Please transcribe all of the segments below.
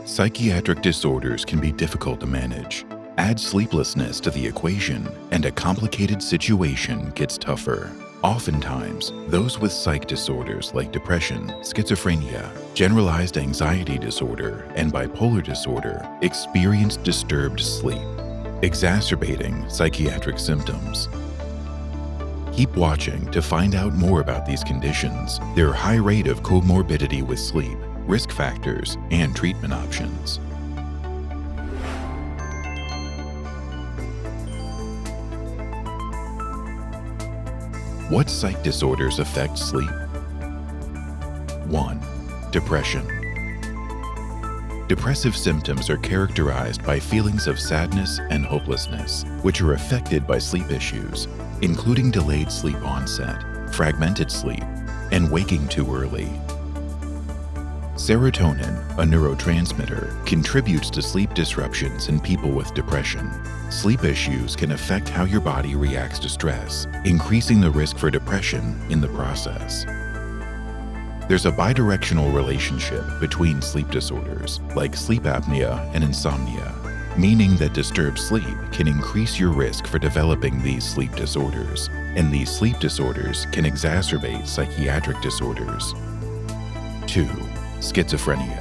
Psychiatric disorders can be difficult to manage. Add sleeplessness to the equation, and a complicated situation gets tougher. Oftentimes, those with psych disorders like depression, schizophrenia, generalized anxiety disorder, and bipolar disorder experience disturbed sleep, exacerbating psychiatric symptoms. Keep watching to find out more about these conditions, their high rate of comorbidity with sleep, risk factors, and treatment options. What psych disorders affect sleep? 1. Depression. Depressive symptoms are characterized by feelings of sadness and hopelessness, which are affected by sleep issues, including delayed sleep onset, fragmented sleep, and waking too early. Serotonin, a neurotransmitter, contributes to sleep disruptions in people with depression. Sleep issues can affect how your body reacts to stress, increasing the risk for depression in the process. There's a bidirectional relationship between sleep disorders, like sleep apnea and insomnia, meaning that disturbed sleep can increase your risk for developing these sleep disorders, and these sleep disorders can exacerbate psychiatric disorders. 2. Schizophrenia.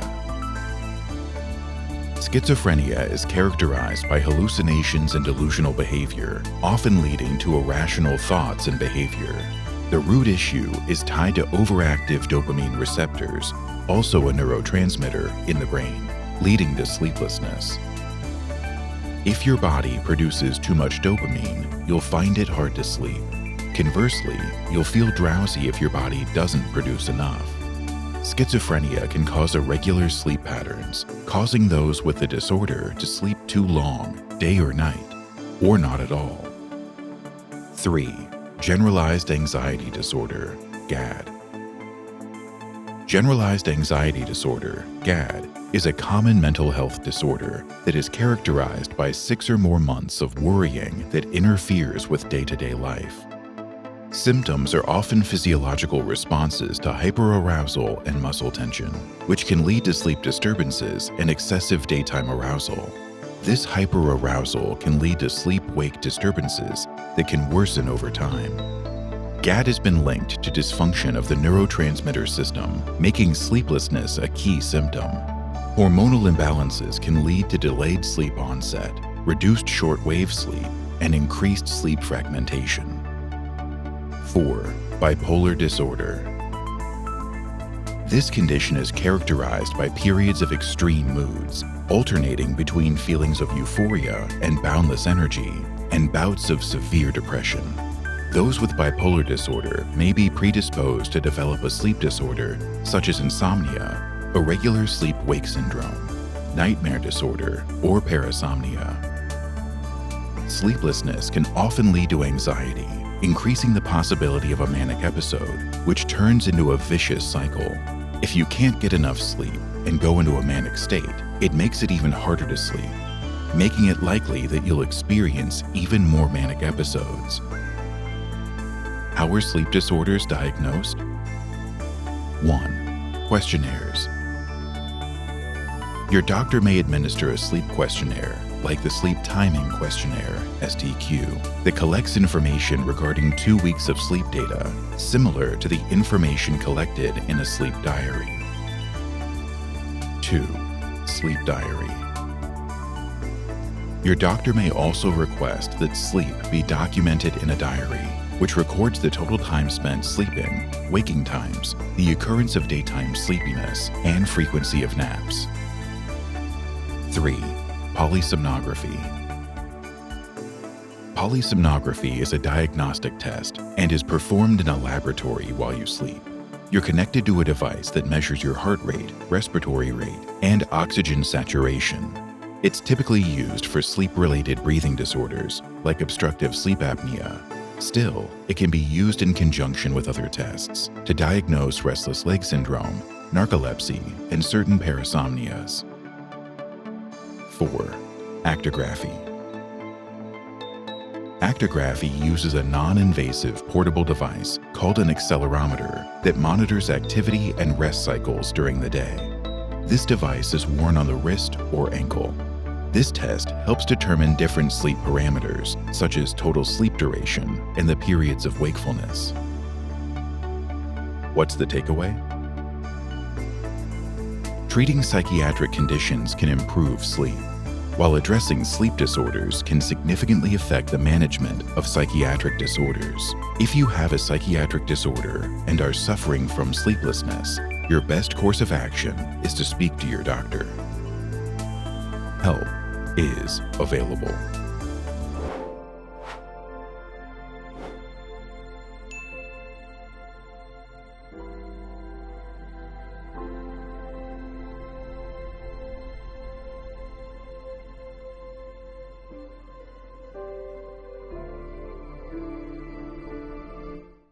Schizophrenia is characterized by hallucinations and delusional behavior, often leading to irrational thoughts and behavior. The root issue is tied to overactive dopamine receptors, also a neurotransmitter in the brain, leading to sleeplessness. If your body produces too much dopamine, you'll find it hard to sleep. Conversely, you'll feel drowsy if your body doesn't produce enough. Schizophrenia can cause irregular sleep patterns, causing those with the disorder to sleep too long, day or night, or not at all. 3. Generalized anxiety disorder, GAD. Generalized anxiety disorder, GAD, is a common mental health disorder that is characterized by 6 or more months of worrying that interferes with day-to-day life. Symptoms are often physiological responses to hyperarousal and muscle tension, which can lead to sleep disturbances and excessive daytime arousal. This hyperarousal can lead to sleep-wake disturbances that can worsen over time. GAD has been linked to dysfunction of the neurotransmitter system, making sleeplessness a key symptom. Hormonal imbalances can lead to delayed sleep onset, reduced short-wave sleep, and increased sleep fragmentation. 4. Bipolar disorder. This condition is characterized by periods of extreme moods, alternating between feelings of euphoria and boundless energy, and bouts of severe depression. Those with bipolar disorder may be predisposed to develop a sleep disorder such as insomnia, irregular sleep-wake syndrome, nightmare disorder, or parasomnia. Sleeplessness can often lead to anxiety, increasing the possibility of a manic episode, which turns into a vicious cycle. If you can't get enough sleep and go into a manic state, it makes it even harder to sleep, making it likely that you'll experience even more manic episodes. How are sleep disorders diagnosed? 1. Questionnaires. Your doctor may administer a sleep questionnaire, like the Sleep Timing Questionnaire, STQ, that collects information regarding 2 weeks of sleep data, similar to the information collected in a sleep diary. 2. Sleep diary. Your doctor may also request that sleep be documented in a diary, which records the total time spent sleeping, waking times, the occurrence of daytime sleepiness, and frequency of naps. 3. Polysomnography. Polysomnography is a diagnostic test and is performed in a laboratory while you sleep. You're connected to a device that measures your heart rate, respiratory rate, and oxygen saturation. It's typically used for sleep-related breathing disorders like obstructive sleep apnea. Still, it can be used in conjunction with other tests to diagnose restless leg syndrome, narcolepsy, and certain parasomnias. 4. Actigraphy. Actigraphy uses a non-invasive portable device called an accelerometer that monitors activity and rest cycles during the day. This device is worn on the wrist or ankle. This test helps determine different sleep parameters, such as total sleep duration and the periods of wakefulness. What's the takeaway? Treating psychiatric conditions can improve sleep, while addressing sleep disorders can significantly affect the management of psychiatric disorders. If you have a psychiatric disorder and are suffering from sleeplessness, your best course of action is to speak to your doctor. Help is available.